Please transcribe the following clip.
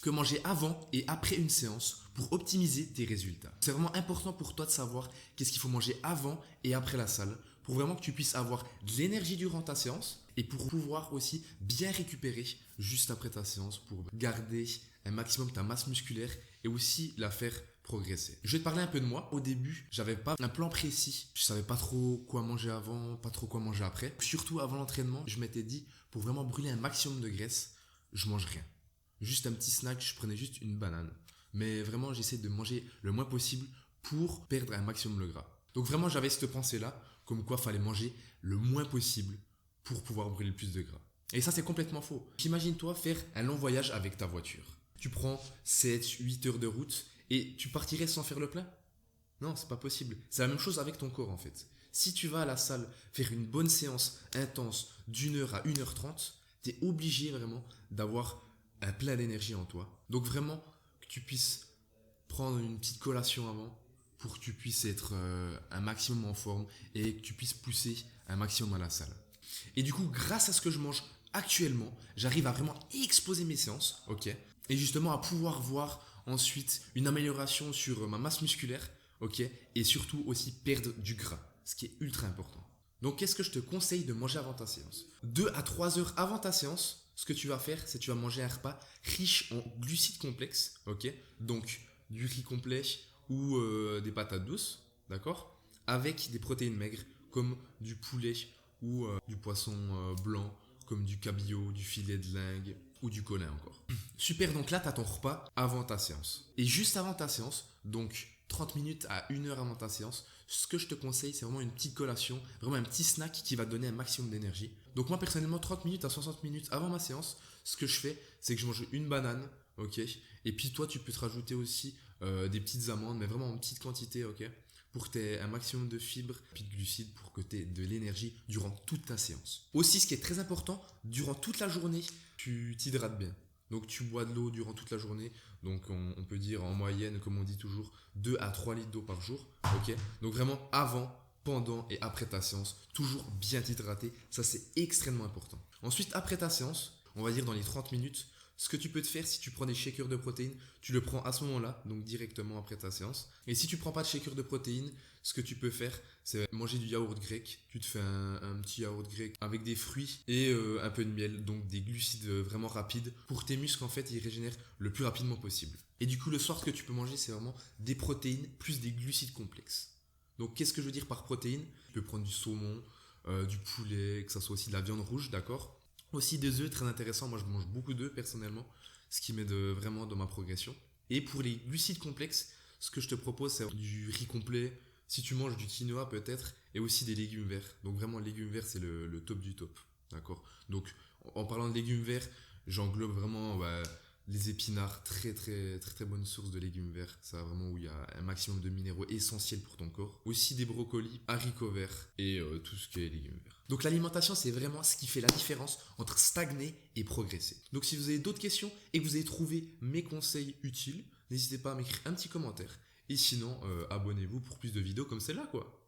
que manger avant et après une séance pour optimiser tes résultats. C'est vraiment important pour toi de savoir qu'est-ce qu'il faut manger avant et après la salle pour vraiment que tu puisses avoir de l'énergie durant ta séance et pour pouvoir aussi bien récupérer juste après ta séance pour garder un maximum ta masse musculaire et aussi la faire progresser. Je vais te parler un peu de moi. Au début, j'avais pas un plan précis. Je savais pas trop quoi manger avant, pas trop quoi manger après. Surtout avant l'entraînement, je m'étais dit pour vraiment brûler un maximum de graisse, je mange rien. Juste un petit snack, je prenais juste une banane. Mais vraiment, j'essaie de manger le moins possible pour perdre un maximum le gras. Donc vraiment, j'avais cette pensée-là, comme quoi fallait manger le moins possible pour pouvoir brûler le plus de gras. Et ça, c'est complètement faux. Imagine-toi faire un long voyage avec ta voiture. Tu prends 7, 8 heures de route et tu partirais sans faire le plein? Non, c'est pas possible. C'est la même chose avec ton corps en fait. Si tu vas à la salle faire une bonne séance intense d'1 heure à 1h30, tu es obligé vraiment d'avoir un plein d'énergie en toi. Donc vraiment que tu puisses prendre une petite collation avant pour que tu puisses être un maximum en forme et que tu puisses pousser un maximum à la salle. Et du coup, grâce à ce que je mange actuellement, j'arrive à vraiment exploser mes séances, ok, et justement à pouvoir voir ensuite une amélioration sur ma masse musculaire, ok, et surtout aussi perdre du gras, ce qui est ultra important. Donc, qu'est-ce que je te conseille de manger avant ta séance? 2 à 3 heures avant ta séance, ce que tu vas faire, c'est que tu vas manger un repas riche en glucides complexes, ok, donc du riz complet ou des patates douces, d'accord, avec des protéines maigres comme du poulet ou du poisson blanc comme du cabillaud, du filet de lingue ou du colin encore. Super, donc là tu as ton repas avant ta séance. Et juste avant ta séance, donc 30 minutes à 1 heure avant ta séance, ce que je te conseille c'est vraiment une petite collation, vraiment un petit snack qui va te donner un maximum d'énergie. Donc moi personnellement 30 minutes à 60 minutes avant ma séance, ce que je fais c'est que je mange une banane, ok, et puis toi tu peux te rajouter aussi des petites amandes, mais vraiment en petite quantité, ok, pour que tu aies un maximum de fibres et de glucides pour que tu aies de l'énergie durant toute ta séance. Aussi, ce qui est très important, durant toute la journée, tu t'hydrates bien. Donc tu bois de l'eau durant toute la journée. Donc on peut dire en moyenne, comme on dit toujours, 2 à 3 litres d'eau par jour. Ok. Donc vraiment avant, pendant et après ta séance, toujours bien t'hydrater. Ça c'est extrêmement important. Ensuite, après ta séance, on va dire dans les 30 minutes, ce que tu peux te faire si tu prends des shakers de protéines, tu le prends à ce moment-là, donc directement après ta séance. Et si tu prends pas de shaker de protéines, ce que tu peux faire, c'est manger du yaourt grec. Tu te fais un petit yaourt grec avec des fruits et un peu de miel, donc des glucides vraiment rapides. Pour tes muscles, en fait, ils régénèrent le plus rapidement possible. Et du coup, le soir, ce que tu peux manger, c'est vraiment des protéines plus des glucides complexes. Donc, qu'est-ce que je veux dire par protéines? Tu peux prendre du saumon, du poulet, que ça soit aussi de la viande rouge, d'accord? Aussi des œufs, très intéressant. Moi, je mange beaucoup d'œufs personnellement, ce qui m'aide vraiment dans ma progression. Et pour les glucides complexes, ce que je te propose, c'est du riz complet. Si tu manges du quinoa, peut-être, et aussi des légumes verts. Donc, vraiment, légumes verts, c'est le top du top. D'accord? Donc, en parlant de légumes verts, j'englobe vraiment les épinards, très bonne source de légumes verts. Ça, vraiment, où il y a un maximum de minéraux essentiels pour ton corps. Aussi des brocolis, haricots verts et tout ce qui est légumes verts. Donc l'alimentation, c'est vraiment ce qui fait la différence entre stagner et progresser. Donc si vous avez d'autres questions et que vous avez trouvé mes conseils utiles, n'hésitez pas à m'écrire un petit commentaire. Et sinon, abonnez-vous pour plus de vidéos comme celle-là, quoi.